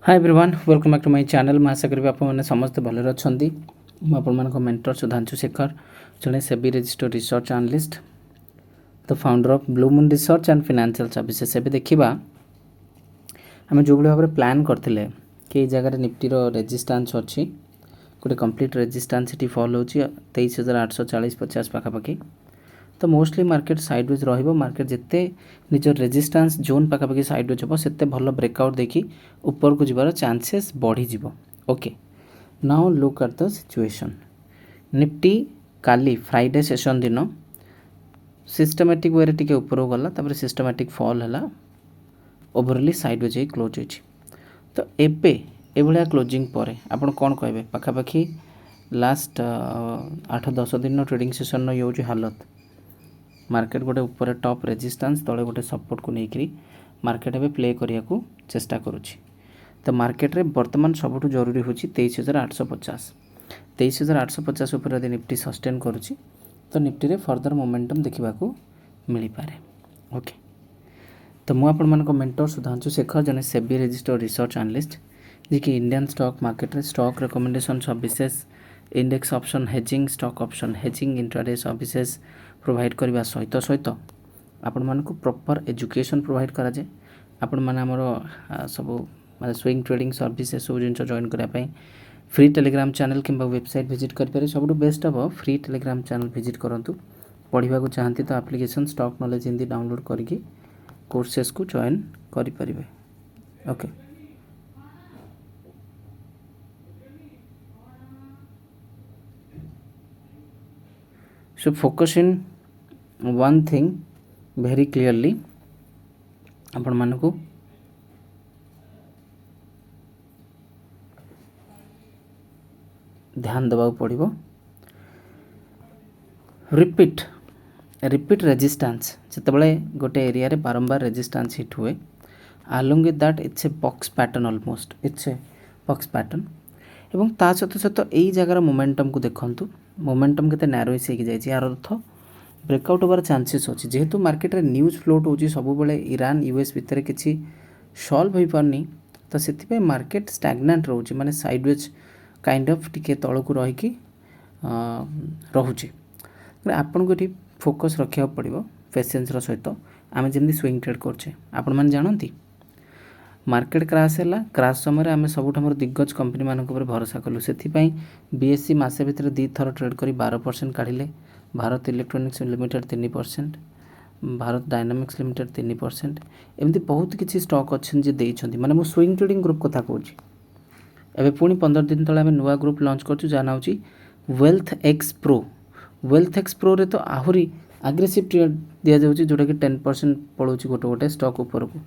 Hi everyone welcome back to my channel. मैं आशा करी आपने समस्त भले अच्छा मुझे मेंटर सुधांशु शेखर जड़े SEBI registered research analyst the founder of blue moon research and financial services. एबे देखिबा आम जो भाव में प्लान करते कि जगह निफ्टी रेजिस्टेंस अच्छी गोटे कंप्लीट रेजिस्टेंस ये फॉल हो 23,840-50 पाखापाखि। तो मोस्टली मार्केट साइडवेज रहिबो। मार्केट जिते निज रेजिस्टेंस जोन पाखापाखि साइडवेज हम से भल ब्रेकआउट देखी ऊपर को जीवार चांसेस बढ़ी जीवो। Okay, now look at the situation. Nifty Kali Friday session दिन सिस्टमैटिक वे टिके ऊपर गला, तापर सिस्टमैटिक फॉल है, ओवरऑली साइडवेज ही क्लोज होइछि। तो एबे एभलिया क्लोजिंग पर आपण कौन कहे पाखापाखि लास्ट 8-10 दिन ट्रेडिंग सेशन ये हूँ हालत। मार्केट गोटे ऊपर टॉप रेजिस्टेंस तले गोटे सपोर्ट को लेकर मार्केट एवं प्ले करने को चेष्टा करुच्ची। तो मार्केट रे वर्तमान सबुठ जरूरी हूँ 23,850। 23,850 उपर यदि निफ्टी सस्टेन करुच्ची तो निफ्टी रे फर्दर मोमेंटम देखा मिल पारे। ओके, तो मुझे मेंटर सुधांशु शेखर जने सेबी रजिस्टर्ड रिसर्च एनालिस्ट जी कि इंडियन स्टॉक मार्केट रे stock recommendation services, index option hedging, stock option hedging, intraday services provide करने सहित सहित आपण मानक प्रॉपर एजुकेशन प्रोवाइड करा जाए। आपण माने हमर सब माने स्विंग ट्रेडिंग सर्विस सब जिन जॉइन करने फ्री टेलीग्राम चैनल किंबा वेबसाइट विजिट करें। सब बेस्ट हम फ्री टेलीग्राम चैनल विजिट करूँ। पढ़ा को चाहती तो application stock knowledge Hindi download करके कोर्सेस को जॉइन करें। Okay, so focus in one thing very clearly. आपण मानकु ध्यान देवा पड़ो। रिपीट रेजिस्टेंस जितेबाला गोटे एरिया रे बारंबार रेजिस्टेंस हिट हुए, along with that it's a box pattern, almost it's a box pattern. एवं ता सहित सहित यही जगार मोमेंटम को देखंतु, मोमेंटम केते नैरोइस होगी जाइए, यार अर्थ ब्रेकआउट होबार चांसेस अच्छी। जेहेतु मार्केट रे न्यूज फ्लोट होची सब बेले ईरान यूएस भितर किसी सॉल्व हो पारनी, तो से मार्केट स्टैग्नेंट रोचे, माने साइडवेज काइंड ऑफ टिके तलक रहीकि रोचे। आपन को फोकस रखा पड़ो पेशेंस सहित। आम जमी स्विंग ट्रेड करछे, आपण मैंने जानती मार्केट क्राश है, क्राश समय आम सबुठ दिग्गज कंपनी मान भरोसा कलु। से बीएससी मसे भितर 2 थर ट्रेड कर 12% काढ़िले। Bharat electronics limited 3%, Bharat dynamics limited 3%, एमती बहुत किसी स्टॉक अच्छे देइछंती। माने मो स्विंग ट्रेडिंग ग्रुप कथा कहूँ। एबे पुणी 15 दिन तले आम नुआ ग्रुप लॉन्च करछु जहाँ ना wealth x pro. Wealth x pro रे तो आहरी आग्रेसिव ट्रेड दि जाउछि, जोटा कि 10% पड़ोछि गोटे गोटे स्टॉक ऊपर को।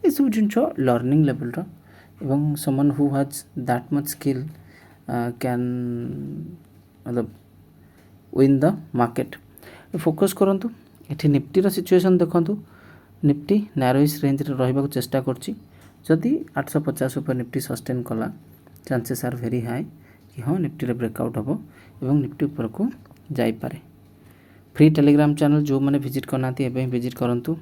ये सब जिन लर्निंग लेवल एवं someone who has that much skill can मतलब विन द मार्केट। फोकस करंतु। एठी निफ्टी रो सिचुएशन देखंतु, निफ्टी नैरोइस रेंज रे रहिबा को चेष्टा करछि। जदि 850 ऊपर निफ्टी सस्टेन कला, चांसेस आर वेरी हाई कि हाँ निफ्टी रे ब्रेकआउट हम एवं निफ्टी ऊपर को जाई पारे। फ्री टेलीग्राम चैनल जो मैंने विजिट करना एवं विजिट करंतु।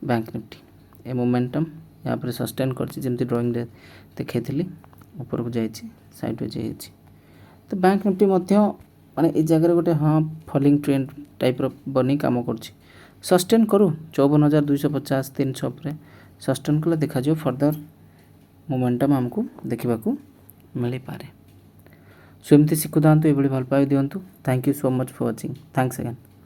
बैंक निफ्टी ए मोमेंटम यहाँ पर सस्टेन करछि, जेमती ड्राइंग रे देखैथिली ऊपर को जाइछि, साइडवेज जाइछि। तो बैंक निफ्टी मध्य माने ए जगह गोटे हाँ फॉलिंग ट्रेंड टाइप रो बनी काम करछि। सस्टेन करू 54,250-300 पर सस्टेन कले देखा जो फर्दर मोमेंटम हमको देखा मिल पारे। सो एमती शिखु था ये भल पाई दिंतु। Thank you so much for watching. Thanks again.